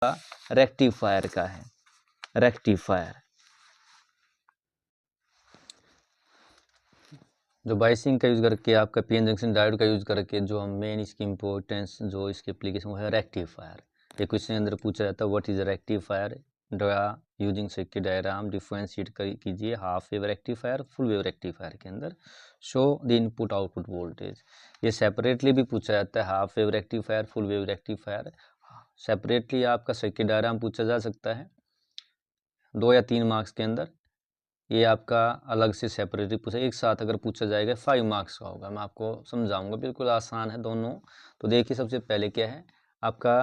Rectifier का है। Rectifier जो बाइसिंग का यूज़ करके आपका पीएन जंक्शन डायोड का यूज़ करके जो हम मेन इसकी इंपॉर्टेंस जो इसकी एप्लीकेशन वो है रेक्टिफायर। ये क्वेश्चन अंदर पूछा जाता है what is rectifier, draw using circuit diagram, differentiate कीजिए half wave rectifier full wave rectifier के अंदर, show the input output voltage. ये सेपरेटली भी पूछा जाता है, half wave rectifier full wave rectifier separately आपका सर्किट डायग्राम पूछा जा सकता है 2 या 3 मार्क्स के अंदर। ये आपका अलग से सेपरेटली पूछा, एक साथ अगर पूछा जाएगा 5 मार्क्स का होगा। मैं आपको समझाऊंगा, बिल्कुल आसान है दोनों। तो देखिए सबसे पहले क्या है आपका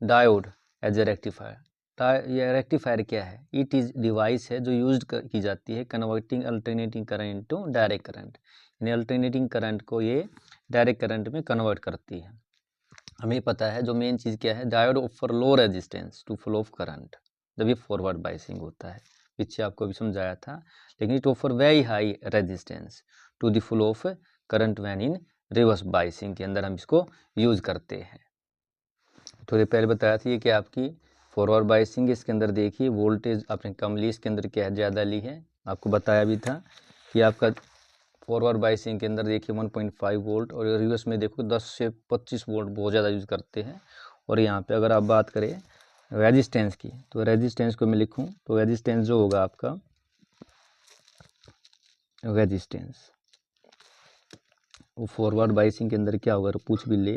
डायोड एज ए रेक्टिफायर। ये रेक्टिफायर क्या है, इट इज डिवाइस है जो यूज की जाती है converting alternating current into direct current. यानी अल्टरनेटिंग करंट को ये डायरेक्ट करंट में कन्वर्ट करती है। हमें पता है जो मेन चीज़ क्या है, diode offer low resistance to flow of current जब ये फॉरवर्ड बाइसिंग होता है, पीछे आपको अभी समझाया था। लेकिन it offer very high resistance to the flow of current when in reverse biasing के अंदर हम इसको यूज करते हैं। थोड़ी पहले बताया था ये कि आपकी फॉरवर्ड बाइसिंग, इसके अंदर देखिए वोल्टेज आपने कम ली, इसके अंदर क्या है ज़्यादा ली है। आपको बताया भी था कि आपका फॉरवर्ड बाइसिंग के अंदर देखिए 1.5 वोल्ट और रिवर्स में देखो 10 से 25 वोल्ट बहुत ज़्यादा यूज़ करते हैं। और यहाँ पे अगर आप बात करें रेजिस्टेंस की, तो रेजिस्टेंस को मैं लिखूँ तो रेजिस्टेंस जो होगा आपका रेजिस्टेंस वो फॉरवर्ड बाइसिंग के अंदर क्या होगा, अगर पूछ भी ले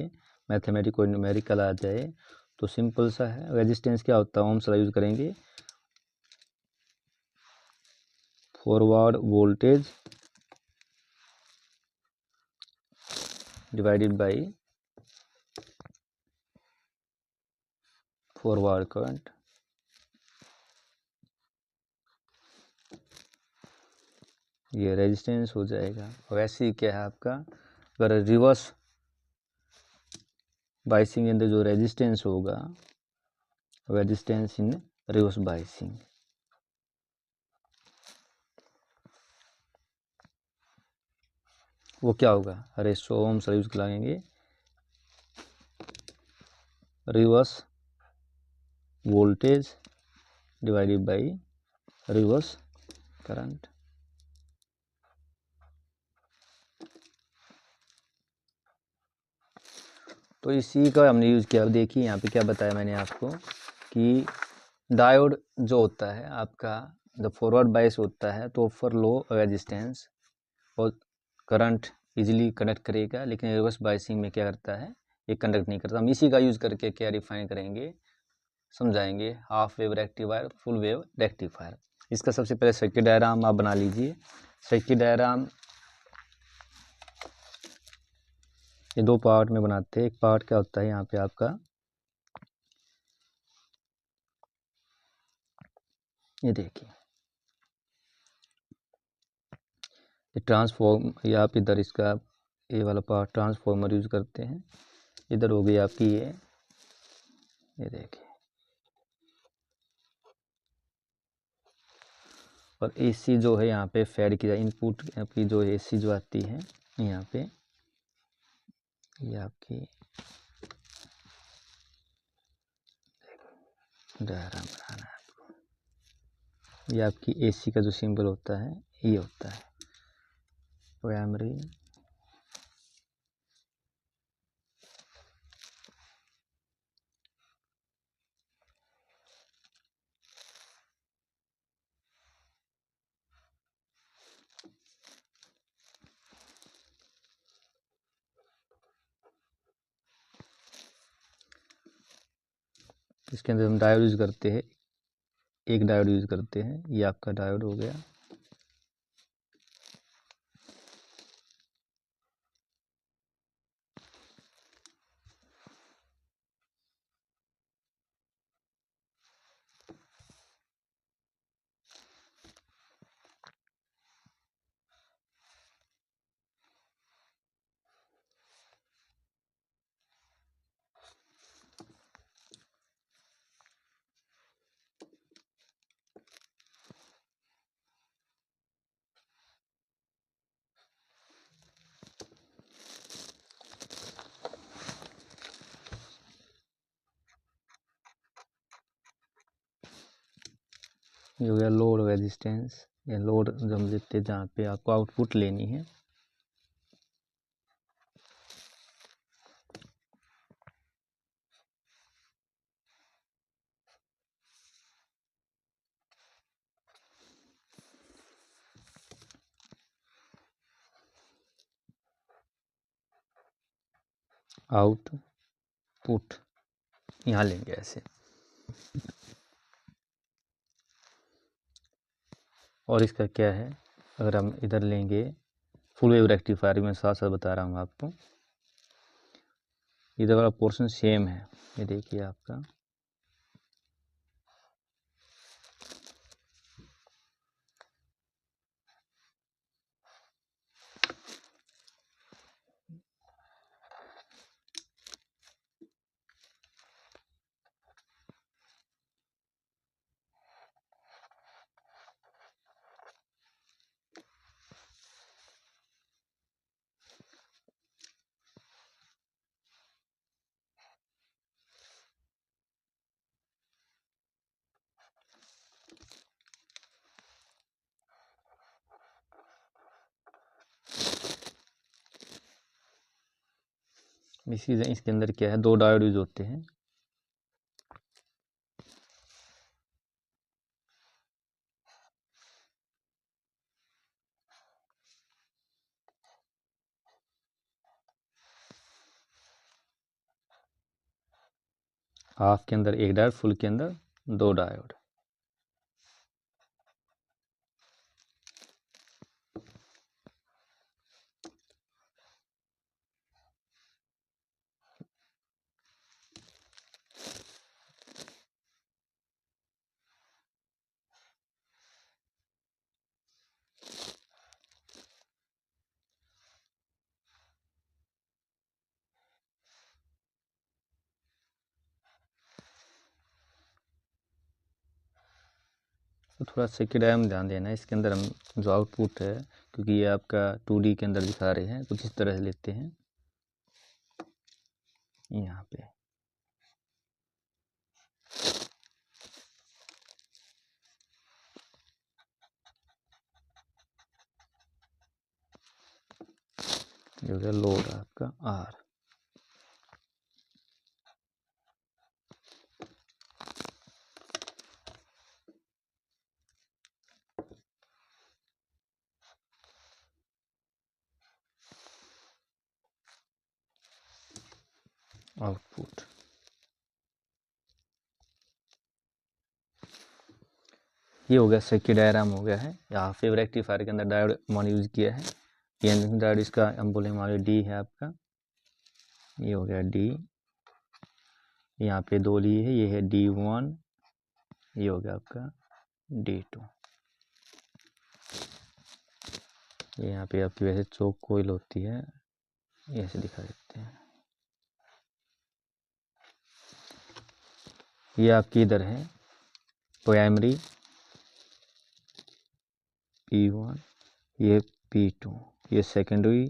मैथमेटिक और न्यूमेरिकल आ जाए तो सिंपल सा है। रेजिस्टेंस क्या होता है, ओम्स ला यूज़ करेंगे, forward voltage divided by forward current. ये रेजिस्टेंस हो जाएगा। वैसे ही क्या है आपका, अगर रिवर्स बाइसिंग के अंदर जो रेजिस्टेंस होगा, रेजिस्टेंस इन रिवर्स बाइसिंग, वो क्या होगा, अरे 100 ओम यूज लगाएंगे, reverse voltage divided by reverse current. तो इसी का हमने यूज़ किया। देखिए यहाँ पे क्या बताया मैंने आपको कि डायोड जो होता है आपका जब फॉरवर्ड बाइस होता है तो फॉर लो रेजिस्टेंस और करंट इजीली कंडक्ट करेगा, लेकिन रिवर्स बाइसिंग में क्या करता है, ये कंडक्ट नहीं करता। हम इसी का यूज़ करके क्या डिफाइन करेंगे, समझाएंगे, half wave rectifier full wave rectifier. इसका सबसे पहले सर्किट डायग्राम आप बना लीजिए। सर्किट डायग्राम ये 2 पार्ट में बनाते हैं। एक पार्ट क्या होता है यहाँ पे आपका, ये देखिए ये ट्रांसफॉर्म, ये आप इधर इसका ये वाला पार्ट ट्रांसफॉर्मर यूज करते हैं। इधर हो गई आपकी ये देखिए, और एसी जो है यहाँ पे फेड किया, इनपुट आपकी जो एसी जो आती है यहाँ पे, ये आपकी डायग्राम बनाना है आपको। ये आपकी एसी का जो सिंबल होता है ये होता है प्राइमरी इसके अंदर हम डायोड यूज करते हैं, एक डायोड यूज करते हैं, ये आपका डायोड हो गया। ये हो गया लोड रेजिस्टेंस, या लोड जो हम देते हैं जहाँ पे आपको आउटपुट लेनी है। आउटपुट यहाँ लेंगे ऐसे। और इसका क्या है, अगर हम इधर लेंगे फुल वेव रेक्टिफायर में साथ साथ बता रहा हूँ आपको, इधर वाला पोर्शन सेम है। ये देखिए आपका इसके अंदर क्या है, 2 डायोड यूज होते हैं। हाफ के अंदर 1 डायोड, फुल के अंदर 2 डायोड। तो थोड़ा सर्किट डायग्राम ध्यान देना है। इसके अंदर हम जो आउटपुट है, क्योंकि ये आपका 2D के अंदर दिखा रहे हैं, कुछ इस तरह से लेते हैं यहाँ पे। ये हो गया लोड आपका R। आउटपुट ये हो गया, सर्किट डायग्राम हो गया है। यहाँ पे रेक्टिफायर के अंदर डायोड मान यूज किया है। पीएन डायोड इसका हम बोले हमारे डी है आपका, ये हो गया डी। यहाँ पे 2 लिए है, ये है D1, ये हो गया आपका D2। ये यहाँ पे आपकी वैसे चौक कोयल होती है, ऐसे दिखा देते हैं। ये आपकी इधर है प्राइमरी P1, ये P2, ये सेकेंडरी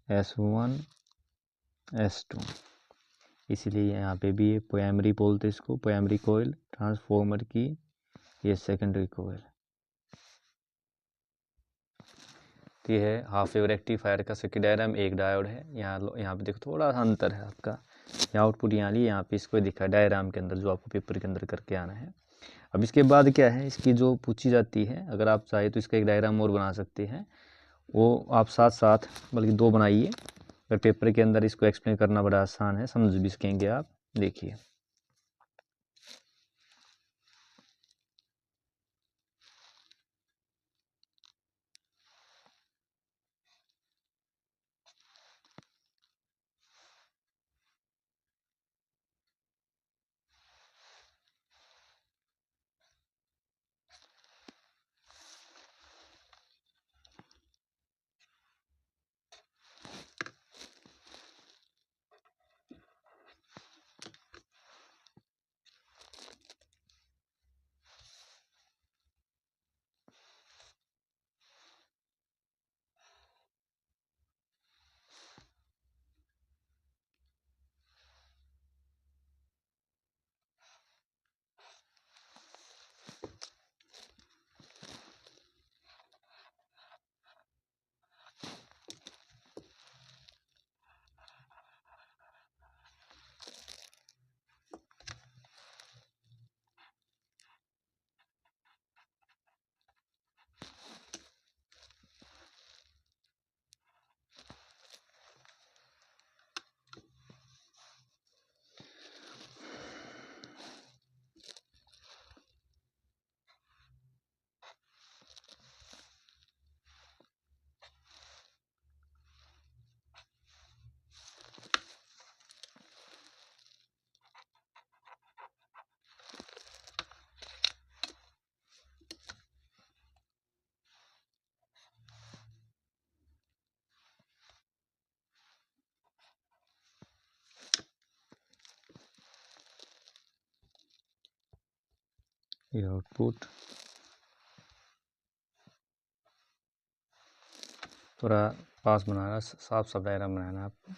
S1 S2। इसलिए यहाँ पे भी ये प्राइमरी बोलते इसको, प्राइमरी कोयल ट्रांसफॉर्मर की, ये सेकेंडरी कोयल। तो ये है हाफ वेव रेक्टिफायर का सर्किट डायग्राम। 1 डायोड है, यहाँ पे देखो थोड़ा सा अंतर है आपका। यहाँ आउटपुट यहाँ लिए, यहाँ पे इसको दिखा डायग्राम के अंदर, जो आपको पेपर के अंदर करके आना है। अब इसके बाद क्या है, इसकी जो पूछी जाती है, अगर आप चाहे तो इसका एक डायग्राम और बना सकते हैं। वो आप साथ साथ बल्कि 2 बनाइए, अगर पेपर के अंदर इसको एक्सप्लेन करना बड़ा आसान है, समझ भी सकेंगे आप। देखिए ये आउटपुट थोड़ा पास बनाना, साफ साफ डायग्राम बनाना आपको।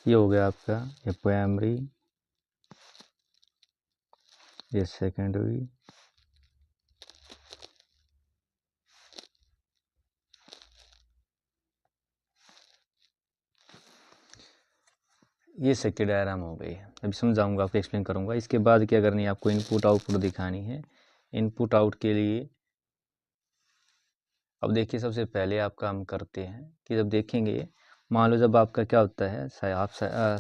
ये हो गया आपका ये प्राइमरी, ये सेकेंडरी, ये सर्किट डायग्राम हो गई। अभी समझाऊंगा, आपको एक्सप्लेन करूंगा। इसके बाद क्या करनी है आपको, इनपुट आउटपुट दिखानी है। इनपुट आउट के लिए अब देखिए, सबसे पहले आपका हम करते हैं कि जब देखेंगे, मान लो जब आपका क्या होता है, आप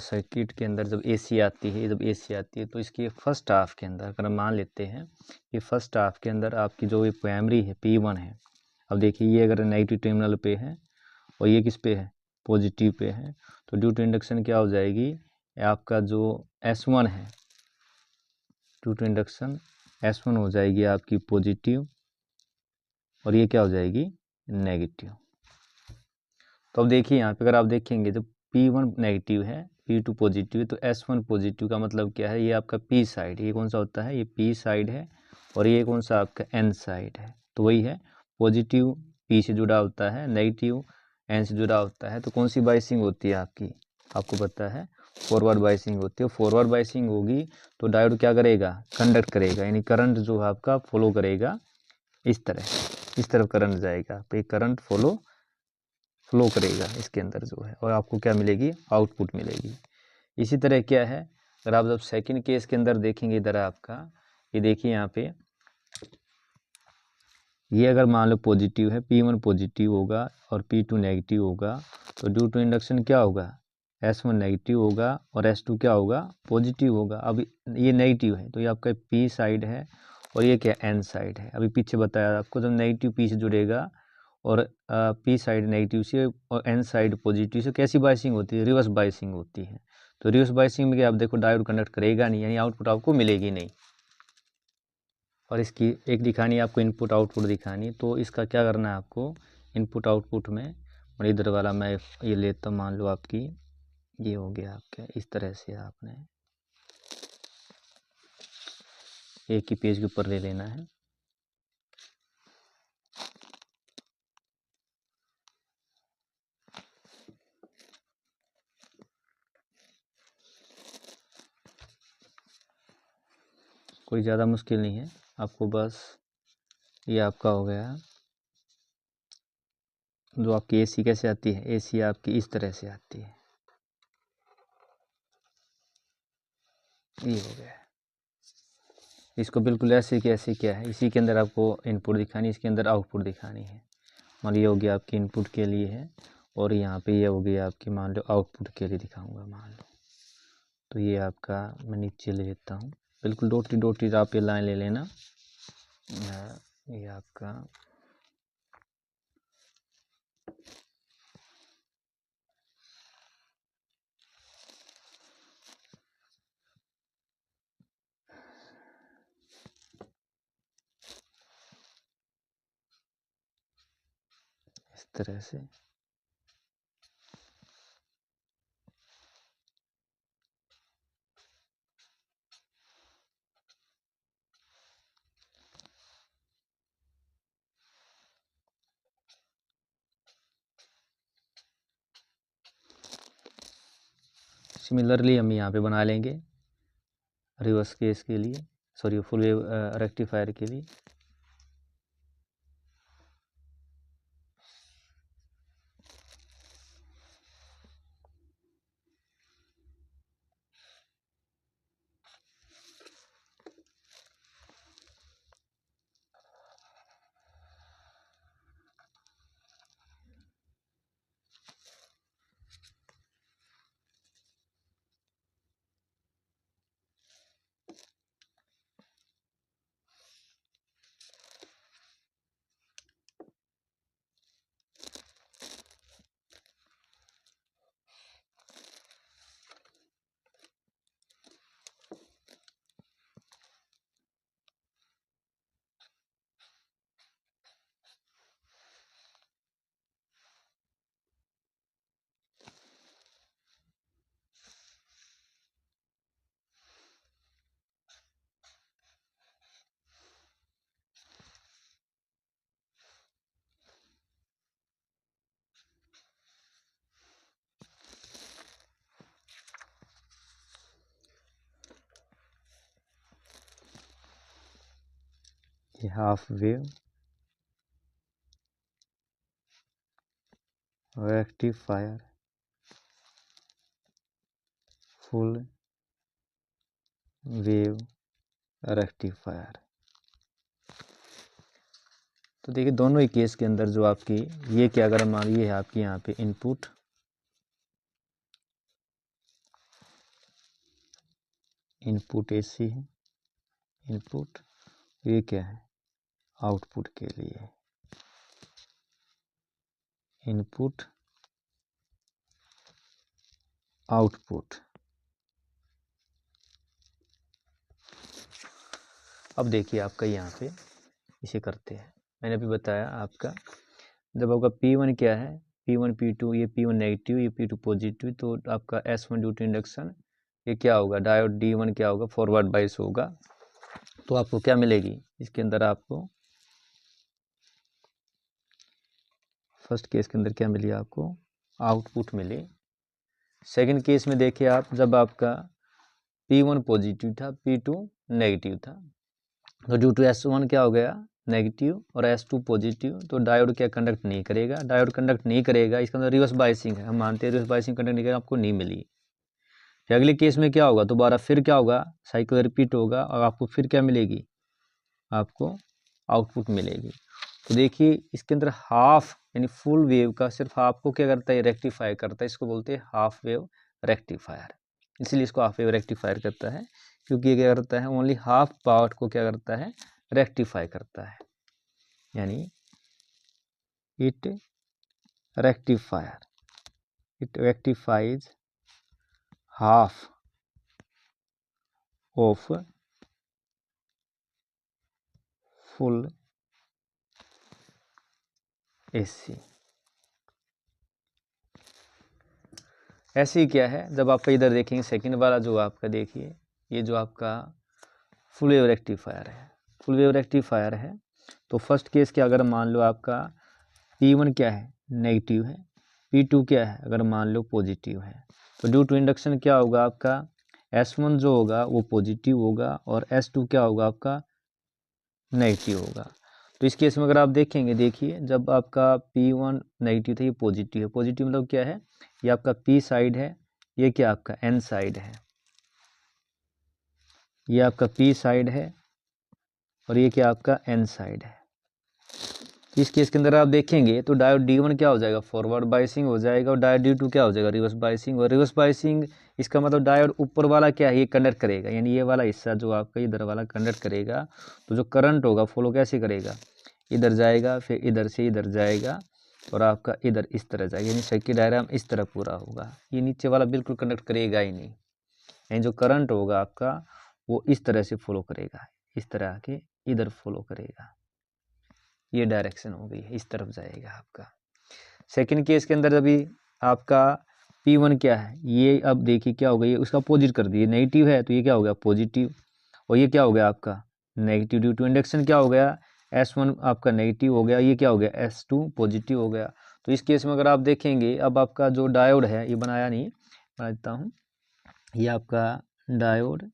सर्किट के अंदर जब एसी आती है, जब एसी आती है तो इसकी फर्स्ट हाफ के अंदर अगर हम मान लेते हैं कि फर्स्ट हाफ के अंदर आपकी जो ये प्राइमरी है P1 है। अब देखिए, ये अगर नेगेटिव टर्मिनल पे है और ये किस पे है, पॉजिटिव पे है, तो ड्यू टू इंडक्शन क्या हो जाएगी, आपका जो S1 है, ड्यू टू इंडक्शन S1 हो जाएगी आपकी पॉजिटिव और ये क्या हो जाएगी, नेगेटिव। तो अब देखिए यहाँ पे अगर आप देखेंगे, जब P1 नेगेटिव है, P2 पॉजिटिव है, तो S1 पॉजिटिव का मतलब क्या है, ये आपका P साइड, ये कौन सा होता है, ये P साइड है और ये कौन सा आपका N साइड है। तो वही है, पॉजिटिव P से जुड़ा होता है, नेगेटिव N से जुड़ा होता है। तो कौन सी बाइसिंग होती है आपकी, आपको पता है फॉरवर्ड बाइसिंग होती है। फॉरवर्ड बाइसिंग होगी तो डायोड क्या करेगा, कंडक्ट करेगा, यानी करंट जो है आपका फॉलो करेगा, इस तरफ करंट जाएगा, तो ये करंट फ्लो करेगा इसके अंदर जो है, और आपको क्या मिलेगी, आउटपुट मिलेगी। इसी तरह क्या है, अगर आप जब सेकंड केस के अंदर देखेंगे, इधर आपका ये देखिए यहाँ पे, ये अगर मान लो पॉजिटिव है, P1 पॉजिटिव होगा और P2 नेगेटिव होगा, तो ड्यू टू इंडक्शन क्या होगा, S1 नेगेटिव होगा और S2 क्या होगा, पॉजिटिव होगा। अब ये नेगेटिव है तो ये आपका P साइड है और ये क्या, N साइड है। अभी पीछे बताया आपको, जब नेगेटिव P से जुड़ेगा और P साइड नेगेटिव से और N साइड पॉजिटिव से, कैसी बाइसिंग होती है, रिवर्स बाइसिंग होती है। तो रिवर्स बाइसिंग में क्या, आप देखो डायोड कंडक्ट करेगा नहीं, यानी आउटपुट आपको मिलेगी नहीं। और इसकी एक दिखानी है आपको, इनपुट आउटपुट दिखानी, तो इसका क्या करना है आपको, इनपुट आउटपुट में, और इधर वाला मैं ये लेता हूँ, मान लो आपकी ये हो गया आपका, इस तरह से आपने एक ही पेज के ऊपर ले लेना है। कोई ज़्यादा मुश्किल नहीं है आपको, बस ये आपका हो गया। जो आपकी एसी कैसे आती है, एसी आपकी इस तरह से आती है, ये हो गया। इसको बिल्कुल ऐसे कैसे क्या है, इसी के अंदर आपको इनपुट दिखानी, इसके अंदर आउटपुट दिखानी है। मान लो ये हो गया आपकी इनपुट के लिए है और यहाँ पे ये हो गया आपकी, मान लो आउटपुट के लिए दिखाऊंगा, मान लो। तो ये आपका मैं नीचे ले लेता हूँ, बिल्कुल डोटी डोटी आप ये लाइन ले लेना। ये आपका इस तरह से। सिमिलरली हम यहाँ पे बना लेंगे रिवर्स केस के लिए, सॉरी फुल वेव रेक्टिफायर के लिए। ये half wave rectifier, full wave rectifier. तो देखिए दोनों ही केस के अंदर जो आपकी ये क्या, अगर मान लीजिए है आपकी यहाँ पे इनपुट, इनपुट एसी है, इनपुट, ये क्या है आउटपुट के लिए, इनपुट आउटपुट। अब देखिए आपका यहाँ पे इसे करते हैं, मैंने अभी बताया आपका जब आपका P1 क्या है, P1 P2, ये P1 नेगेटिव ये P2 पॉजिटिव, तो आपका S1 ड्यू टू इंडक्शन ये क्या होगा, डायोड D1 क्या होगा, फॉरवर्ड बाइस होगा। तो आपको क्या मिलेगी इसके अंदर, आपको फर्स्ट केस के अंदर क्या मिली, आपको आउटपुट मिली। सेकंड केस में देखिए आप, जब आपका P1 पॉजिटिव था P2 नेगेटिव था, तो ड्यू टू S1 क्या हो गया नेगेटिव और S2 पॉजिटिव, तो डायोड क्या कंडक्ट नहीं करेगा, डायोड कंडक्ट नहीं करेगा, इसका अंदर रिवर्स बाइसिंग है, हम मानते हैं रिवर्स बाइसिंग कंडक्ट नहीं करेगा, आपको नहीं मिली। फिर अगले केस में क्या होगा, दोबारा फिर क्या होगा, साइकिल रिपीट होगा और आपको फिर क्या मिलेगी, आपको आउटपुट मिलेगी। तो देखिए इसके अंदर हाफ यानी फुल वेव का सिर्फ आपको क्या करता है, रेक्टिफाई करता है, इसको बोलते हैं हाफ वेव रेक्टिफायर। इसीलिए इसको हाफ वेव रेक्टिफायर करता है, क्योंकि ये क्या करता है, ओनली हाफ पार्ट को क्या करता है, रेक्टिफाई करता है, यानी it rectifier, it rectifies half of full AC. ऐसे ही क्या है, जब आपका इधर देखेंगे सेकंड वाला जो आपका देखिए, ये जो आपका फुल वेव रेक्टिफायर है, फुल वेव रेक्टिफायर है, तो फर्स्ट केस क्या, अगर मान लो आपका P1 क्या है नेगेटिव है, P2 क्या है अगर मान लो पॉजिटिव है, तो ड्यू टू इंडक्शन क्या होगा, आपका S1 जो होगा वो पॉजिटिव होगा और S2 क्या होगा आपका नेगेटिव होगा। तो इस केस में अगर आप देखेंगे, देखिए जब आपका P1 नेगेटिव था, ये पॉजिटिव है, पॉजिटिव मतलब क्या है, ये आपका P साइड है, ये क्या आपका N साइड है, ये आपका P साइड है और ये क्या आपका N साइड है। इस केस के अंदर आप देखेंगे तो डायोड D1 क्या हो जाएगा, फॉरवर्ड बाइसिंग हो जाएगा, और डायोड D2 क्या हो जाएगा, रिवर्स बाइसिंग। और रिवर्स बाइसिंग इसका मतलब डायोड ऊपर वाला क्या है, ये कंडक्ट करेगा, यानी ये वाला हिस्सा जो आपका इधर वाला कंडक्ट करेगा, तो जो करंट होगा फॉलो कैसे करेगा, इधर जाएगा, फिर इधर से इधर जाएगा और आपका इधर इस तरह जाएगा, यानी सर्किट डायग्राम इस तरह पूरा होगा। ये नीचे वाला बिल्कुल कंडक्ट करेगा ही नहीं, यानी जो करंट होगा आपका वो इस तरह से फॉलो करेगा, इस तरह के इधर फॉलो करेगा, ये डायरेक्शन हो गई, इस तरफ जाएगा आपका। सेकंड केस के अंदर अभी आपका P1 क्या है, ये अब देखिए क्या हो गया, ये उसका अपोजिट कर दिए, नेगेटिव है तो ये क्या हो गया पॉजिटिव, और ये क्या हो गया आपका नेगेटिव। ड्यू टू इंडक्शन क्या हो गया, S1 आपका नेगेटिव हो गया, ये क्या हो गया S2 पॉजिटिव हो गया। तो इस केस में अगर आप देखेंगे, अब आपका जो डायोड है, ये बनाया नहीं, बना देता हूँ, ये आपका डायोड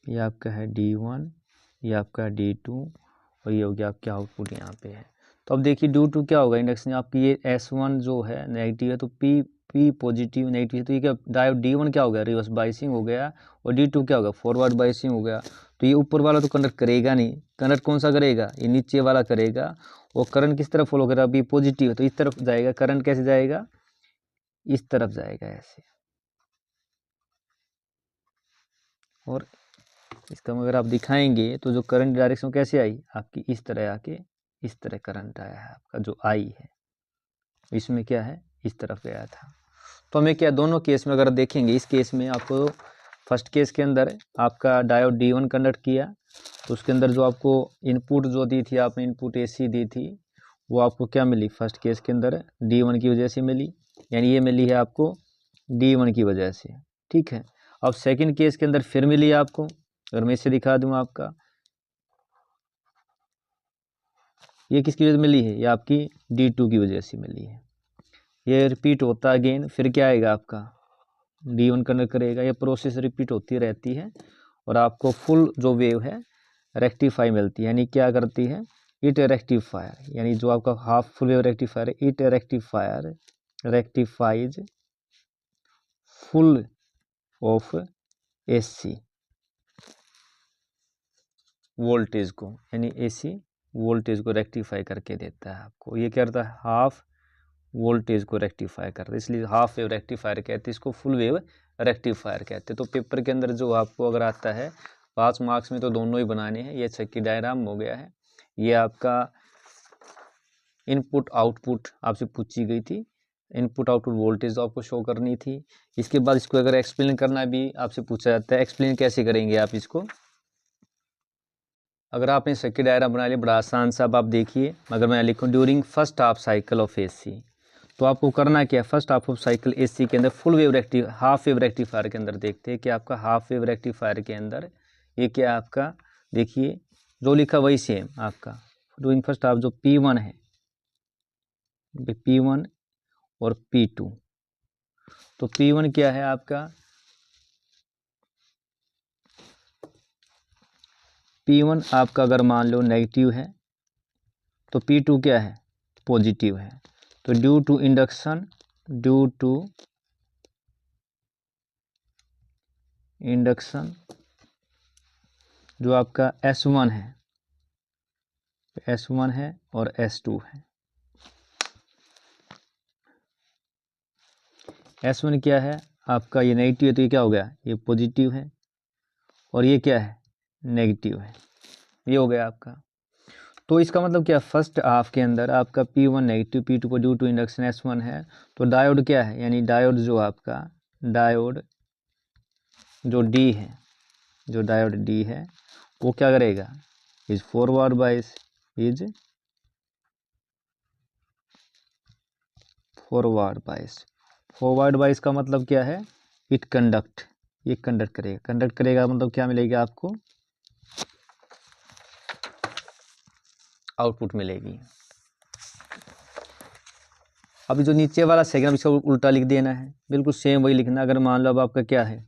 ये आपका है D1, ये आपका D2, और ये हो गया आपका आउटपुट यहाँ पे है। तो अब देखिए ड्यू टू क्या होगा इंडक्शन आपकी, ये S1 जो है नेगेटिव है, तो P पॉजिटिव नेगेटिव है, तो ये क्या डायोड D1 क्या हो गया रिवर्स बाइसिंग हो गया, और D2 क्या होगा फॉरवर्ड बाइसिंग हो गया। तो ये ऊपर वाला तो कंडक्ट करेगा नहीं, कंडक्ट कौन सा करेगा, ये नीचे वाला करेगा। और करंट किस तरफ फॉलो करेगा, अभी पॉजिटिव है तो इस तरफ जाएगा, करंट कैसे जाएगा, इस तरफ जाएगा ऐसे। और इसका अगर आप दिखाएंगे तो जो करंट डायरेक्शन कैसे आई आपकी, इस तरह आके इस तरह करंट आया है आपका, जो आई है इसमें क्या है इस तरफ गया था। तो हमें क्या दोनों केस में अगर देखेंगे, इस केस में आपको फर्स्ट केस के अंदर आपका डायोड D1 कंडक्ट किया, तो उसके अंदर जो आपको इनपुट जो दी थी आपने, इनपुट AC दी थी, वो आपको क्या मिली फर्स्ट केस के अंदर D1 की वजह से मिली, यानी ये मिली है आपको D1 की वजह से, ठीक है। अब सेकंड केस के अंदर फिर मिली आपको, अगर मैं इसे दिखा दूँ आपका, ये किसकी वजह से मिली है, ये आपकी D2 की वजह से मिली है। ये रिपीट होता है अगेन, फिर क्या आएगा आपका D1 कंडक्ट करेगा, ये प्रोसेस रिपीट होती रहती है, और आपको फुल जो वेव है रेक्टिफाई मिलती है। यानी क्या करती है, इट रेक्टिफायर, यानी जो आपका हाफ फुल वेव रेक्टिफायर है, it rectifier rectifies full of AC voltage को, यानी AC वोल्टेज को रेक्टिफाई करके देता है आपको। ये क्या करता है, हाफ वोल्टेज को रेक्टिफाई करता है, इसलिए हाफ वेव रेक्टिफायर कहते हैं इसको, फुल वेव रेक्टिफायर कहते हैं। तो पेपर के अंदर जो आपको अगर आता है 5 मार्क्स में तो दोनों ही बनाने हैं। ये सर्किट डायग्राम हो गया है, ये आपका इनपुट आउटपुट आपसे पूछी गई थी, इनपुट आउटपुट वोल्टेज आपको शो करनी थी। इसके बाद इसको अगर एक्सप्लेन करना भी आपसे पूछा जाता है, एक्सप्लेन कैसे करेंगे आप इसको, अगर आपने सर्किट डायग्राम बना लिया बड़ा आसान सा, अब आप देखिए, अगर मैं लिखूँ during first half cycle of AC, तो आपको करना क्या है, first half of cycle AC के अंदर full wave half wave rectifier के अंदर देखते हैं कि आपका हाफ वेव रेक्टिफायर के अंदर ये क्या आपका, देखिए जो लिखा वही सेम आपका ड्यूरिंग फर्स्ट हाफ, जो P1 है, P1 और P2, तो P1 क्या है आपका, P1 आपका अगर मान लो नेगेटिव है, तो P2 क्या है पॉजिटिव है। तो ड्यू टू इंडक्शन जो आपका S1 है और S2 है। S1 क्या है आपका, ये नेगेटिव है तो ये क्या हो गया, ये पॉजिटिव है, और ये क्या है नेगेटिव है, ये हो गया आपका। तो इसका मतलब क्या, फर्स्ट हाफ के अंदर आपका P1 नेगेटिव, P2 को ड्यू टू इंडक्शन S1 है, तो डायोड क्या है, यानी डायोड जो आपका डायोड जो डायोड D है वो क्या करेगा, इज फॉरवर्ड बाइस, फॉरवर्ड बाइस का मतलब क्या है, इट कंडक्ट, ये कंडक्ट करेगा मतलब क्या मिलेगा आपको, आउटपुट मिलेगी। अभी जो नीचे वाला सेकंड, इसका उल्टा लिख देना है, बिल्कुल सेम वही लिखना। अगर मान लो अब आपका क्या है,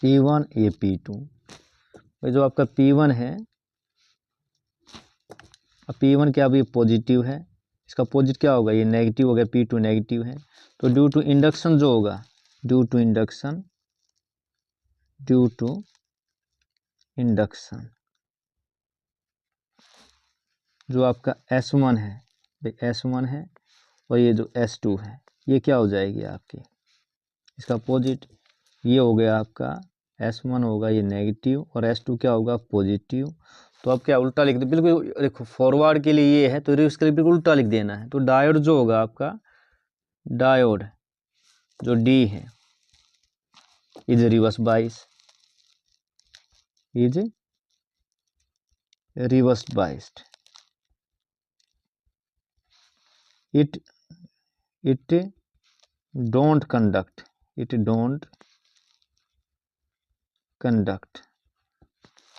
P1 ये P2, जो आपका P1 है, अब P1 क्या, अभी पॉजिटिव है, इसका पॉजिटिव क्या होगा, ये नेगेटिव हो गया, P2 नेगेटिव है, तो ड्यू टू इंडक्शन जो होगा, ड्यू टू इंडक्शन जो आपका S1 है, S1 है, और ये जो S2 है, ये क्या हो जाएगी आपकी, इसका अपोजिट, ये हो गया आपका S1 होगा ये नेगेटिव और S2 क्या होगा पॉजिटिव। तो अब क्या उल्टा लिख दे, बिल्कुल देखो फॉरवर्ड के लिए ये है तो रिवर्स के लिए बिल्कुल उल्टा लिख देना है। तो डायोड जो होगा आपका, डायोड जो डी है is reverse bias, is reverse biased, it don't conduct, it don't conduct,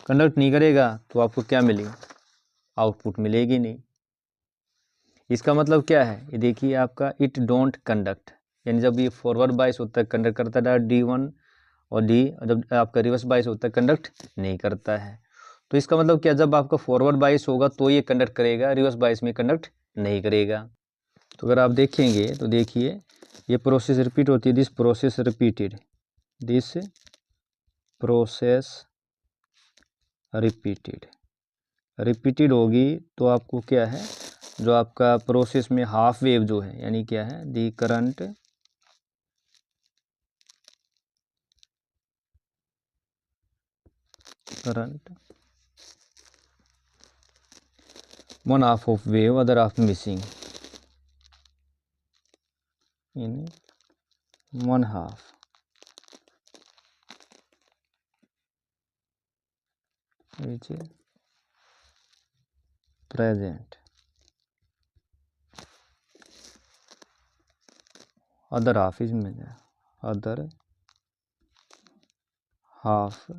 conduct नहीं करेगा तो आपको क्या मिलेगा, आउटपुट मिलेगी नहीं। इसका मतलब क्या है, ये देखिए आपका इट डोंट कंडक्ट, यानी जब ये फॉरवर्ड बाइस होता है कंडक्ट करता है D1 और डी, जब आपका रिवर्स बाइस होता है कंडक्ट नहीं करता है। तो इसका मतलब क्या, जब आपका फॉरवर्ड बाइस होगा तो ये कंडक्ट करेगा, रिवर्स बाइस में कंडक्ट नहीं करेगा। तो अगर आप देखेंगे तो देखिए ये प्रोसेस रिपीट होती है, this process repeated, this process repeated होगी तो आपको क्या है, जो आपका प्रोसेस में हाफ वेव जो है, यानी क्या है दी current one half of wave other half missing in one half which is present, other half is measure, other half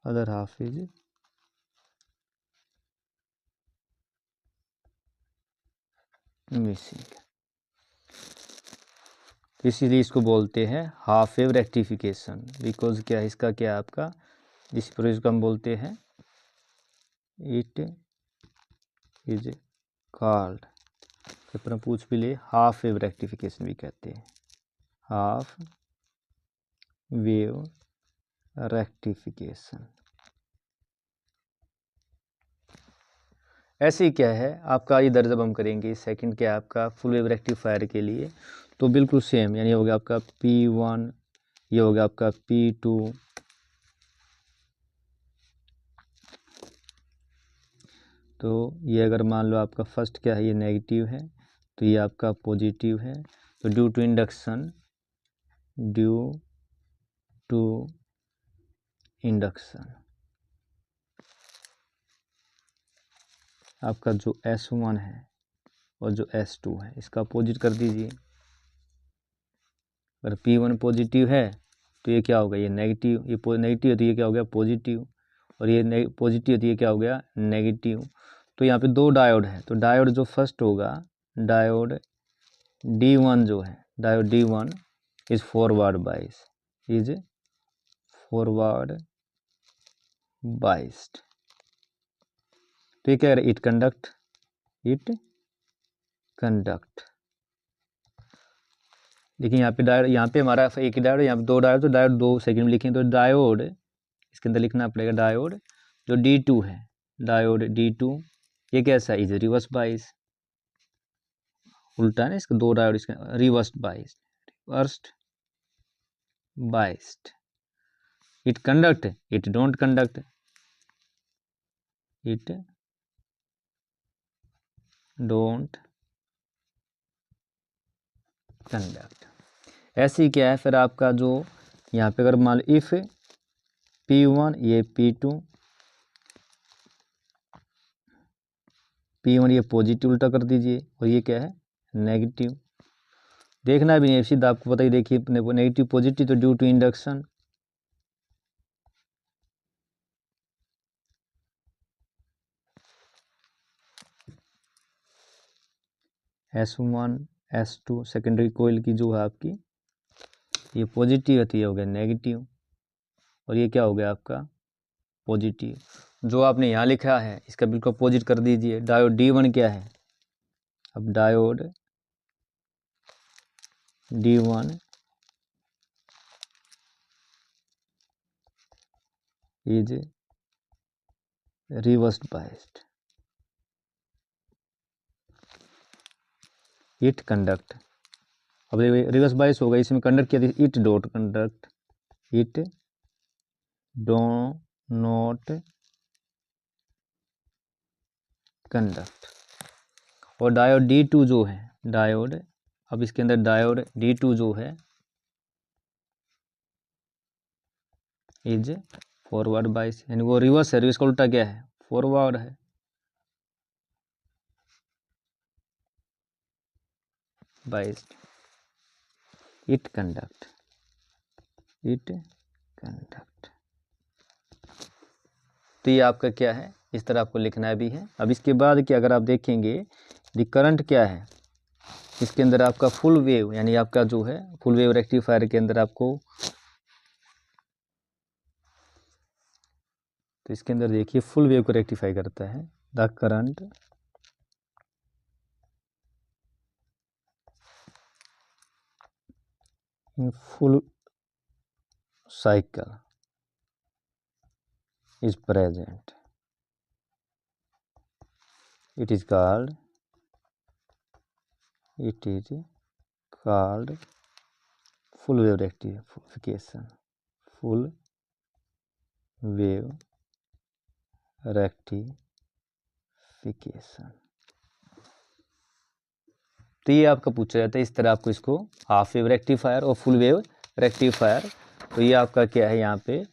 other half is missing. इसीलिए इसको बोलते हैं हाफ वेव रेक्टिफिकेशन, बिकॉज क्या है इसका क्या है आपका, इस प्रोसेस को हम बोलते हैं इट इज कॉल्ड, पेपर में पूछ भी ले, हाफ वेव रेक्टिफिकेशन भी कहते हैं, हाफ वेव रेक्टिफिकेशन। ऐसे ही क्या है आपका इधर जब हम करेंगे सेकंड क्या है आपका फुल वेव रेक्टिफायर के लिए, तो बिल्कुल सेम, यानी हो गया आपका P1, ये हो गया आपका P2, तो ये अगर मान लो आपका फर्स्ट क्या है ये नेगेटिव है तो ये आपका पॉजिटिव है, तो ड्यू टू इंडक्शन आपका जो S1 है और जो S2 है इसका अपोजिट कर दीजिए। अगर P1 पॉजिटिव है तो ये क्या होगा, ये नेगेटिव, ये नेगेटिव है तो ये क्या हो गया पॉजिटिव, और ये पॉजिटिव है तो ये क्या हो गया नेगेटिव। तो यहाँ पे दो डायोड है, तो डायोड जो फर्स्ट होगा, डायोड D1 जो है, डायोड D1 इज फॉरवर्ड बाइस, इज फॉरवर्ड बाइस्ड। तो ये क्या है, इट कंडक्ट। देखिए यहाँ पे डायोड, यहाँ पे हमारा एक ही डायोड, यहाँ पे दो डायोड, तो डायोड दो सेकंड में लिखें, तो डायोड इसके अंदर लिखना पड़ेगा, डायोड जो D2 है, डायोड D2 ये कैसा है, इज रिवर्स बाइस, उल्टा है ना इसका, दो डायोड इसका reverse biased. It conduct, it don't conduct, it don't conduct. ऐसे ही क्या है फिर आपका जो यहाँ पे अगर मान लो इफ P1 ये P1 ये पॉजिटिव उल्टा कर दीजिए, और ये क्या है नेगेटिव, देखना भी नहीं सीधा आपको पता ही, देखिए नेगेटिव पॉजिटिव तो due to induction, S1 S2 secondary coil की जो है आपकी ये पॉजिटिव है, हो गया नेगेटिव, और ये क्या हो गया आपका पॉजिटिव। जो आपने यहाँ लिखा है इसका बिल्कुल अपोजिट कर दीजिए। डायोड D1 क्या है, अब diode D1 is reverse biased, it conduct, अब रिवर्स बायस होगा, इसमें कंडक्ट किया it dot conduct, it do not conduct. और डायोड D2 जो है, डायोड, अब इसके अंदर डायोड D2 जो है इज फॉरवर्ड बायस, यानी वो रिवर्स है, रिवर्स का उल्टा क्या है, फॉरवर्ड है। बायस इट कंडक्ट, इट कंडक्ट। तो ये आपका क्या है, इस तरह आपको लिखना भी है। अब इसके बाद क्या, अगर आप देखेंगे द करंट क्या है, इसके अंदर आपका फुल वेव, यानी आपका जो है फुल वेव रेक्टिफायर के अंदर आपको, तो इसके अंदर देखिए फुल वेव को रेक्टिफाई करता है। The current in full cycle is present, it is called full wave rectification, full wave rectification। तो ये आपका पूछा जाता है, इस तरह आपको इसको हाफ वेव रेक्टिफायर और फुल वेव रेक्टिफायर। तो ये आपका क्या है, यहाँ पे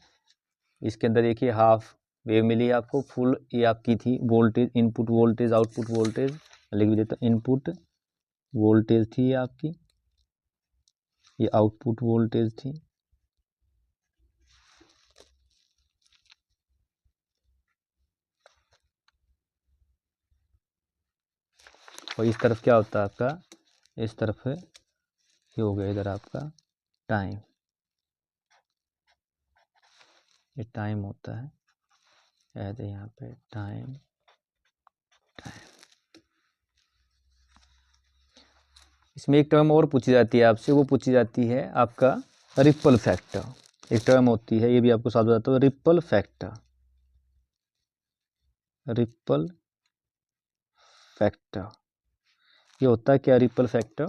इसके अंदर देखिए हाफ वेव मिली आपको, फुल ये आपकी थी voltage, input voltage output voltage, लिख भी देता, इनपुट वोल्टेज थी ये आपकी, ये आउटपुट वोल्टेज थी। और इस तरफ क्या होता है आपका, इस तरफ ये हो गया इधर आपका टाइम, ये टाइम होता है, ऐसे यहाँ पे टाइम। इसमें एक टर्म और पूछी जाती है आपसे, वो पूछी जाती है आपका रिपल फैक्टर। एक टर्म होती है, ये भी आपको साथ बताता हूँ, रिपल फैक्टर। रिपल फैक्टर ये होता है क्या, रिपल फैक्टर,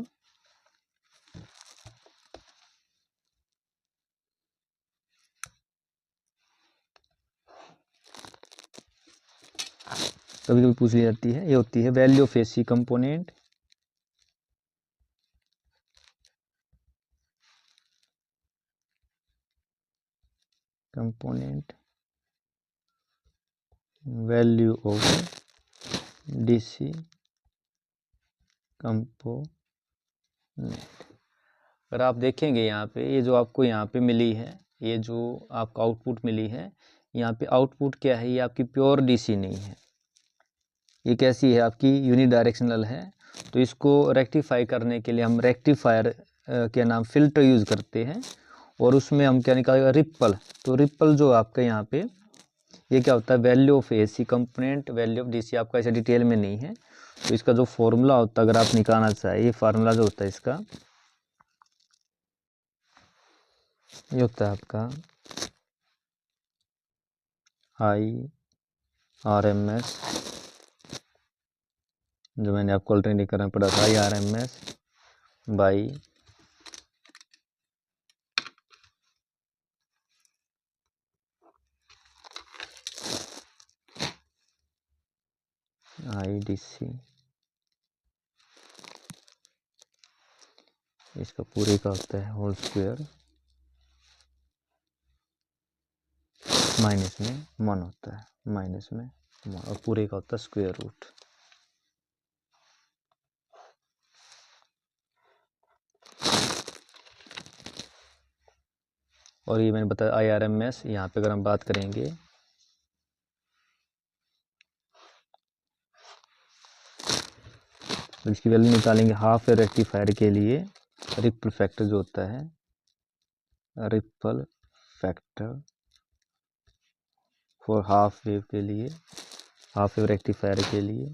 कभी कभी पूछी जाती है, ये होती है value of AC component, value of DC component. अगर आप देखेंगे यहाँ पे, ये जो आपको यहाँ पे मिली है, ये जो आपको आउटपुट मिली है, यहाँ पे आउटपुट क्या है, ये आपकी प्योर डीसी नहीं है, ये कैसी है आपकी यूनिडायरेक्शनल है। तो इसको रेक्टिफाई करने के लिए हम रेक्टिफायर के नाम फिल्टर यूज़ करते हैं, और उसमें हम क्या निकालेगा, रिपल। तो रिपल जो आपका यहाँ पे ये क्या होता है, value of AC component, value of DC आपका ऐसे डिटेल में नहीं है। तो इसका जो फॉर्मूला होता है, अगर आप निकालना चाहिए, ये फार्मूला जो होता है इसका, ये होता है आपका IRMS, जो मैंने आपको अल्टरनेटिव करना पड़ा था, IRMS बाई IDC, इसका पूरे का होता है होल स्क्वायर, माइनस में 1 होता है, माइनस में 1, और पूरे का होता है स्क्वायर रूट। और ये मैंने बताया IRMS, यहाँ पे अगर हम बात करेंगे, तो इसकी वैल्यू निकालेंगे हाफ वेव रेक्टिफायर के लिए, रिपल फैक्टर जो होता है, ripple factor for half wave के लिए, हाफ वेव रेक्टिफायर के लिए,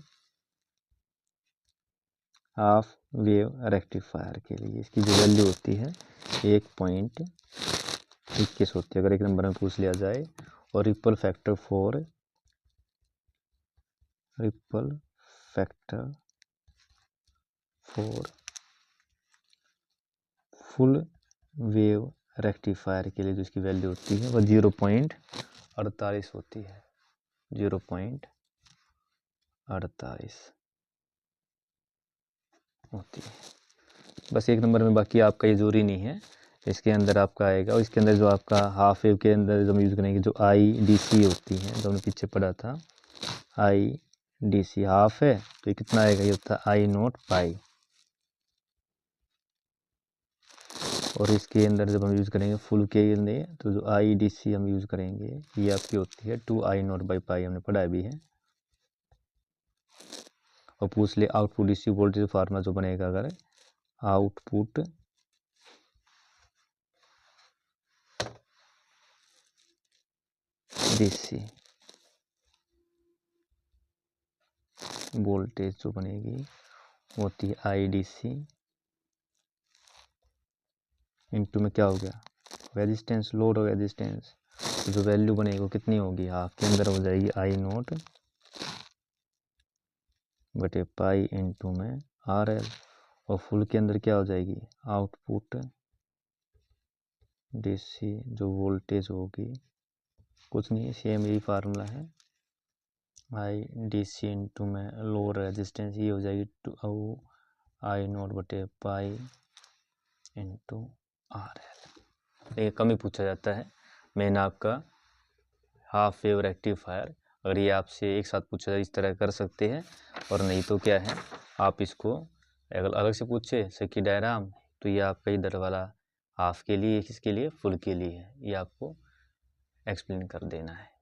हाफ वेव रेक्टिफायर के लिए इसकी जो वैल्यू होती है 1.21 होती है, अगर एक नंबर में पूछ लिया जाए। और ripple factor for for full wave rectifier के लिए जो इसकी वैल्यू होती है वह 0.48 होती है, 0.48 होती है। बस एक नंबर में, बाकी आपका ये जरूरी नहीं है, इसके अंदर आपका आएगा। और इसके अंदर जो आपका हाफ वेव के अंदर जो हम यूज़ करेंगे, जो IDC होती है, जो हमने पीछे पढ़ा था, IDC हाफ है तो ये कितना आएगा, ये होता है I0 पाई। और इसके अंदर जब हम यूज़ करेंगे फुल के लिए, तो जो IDC हम यूज़ करेंगे ये आपकी होती है 2I0/पाई, हमने पढ़ा भी है। और पूछ ले आउटपुट DC वोल्टेज फार्मूला जो बनेगा, अगर आउटपुट DC वोल्टेज जो बनेगी होती है IDC इंटू में क्या हो गया, रेजिस्टेंस, लोड और रेजिस्टेंस। तो जो वैल्यू बनेगी वो कितनी होगी, हाफ के अंदर हो जाएगी I0 बटे पाई इंटू में RL। और फुल के अंदर क्या हो जाएगी, आउटपुट DC जो वोल्टेज होगी, कुछ नहीं, सेम यही फार्मूला है, IDC इंटू में लोड रेजिस्टेंस, ये हो जाएगी I0 बटे पाई इंटू RL। ये कम ही पूछा जाता है मेन आपका हाफ वेव रेक्टिफायर। अगर ये आपसे एक साथ पूछा जाए इस तरह कर सकते हैं, और नहीं तो क्या है, आप इसको अगर अलग से पूछे सर्किट डायग्राम, तो ये आपका इधर वाला हाफ के लिए, किसके लिए, फुल के लिए है, ये आपको एक्सप्लेन कर देना है।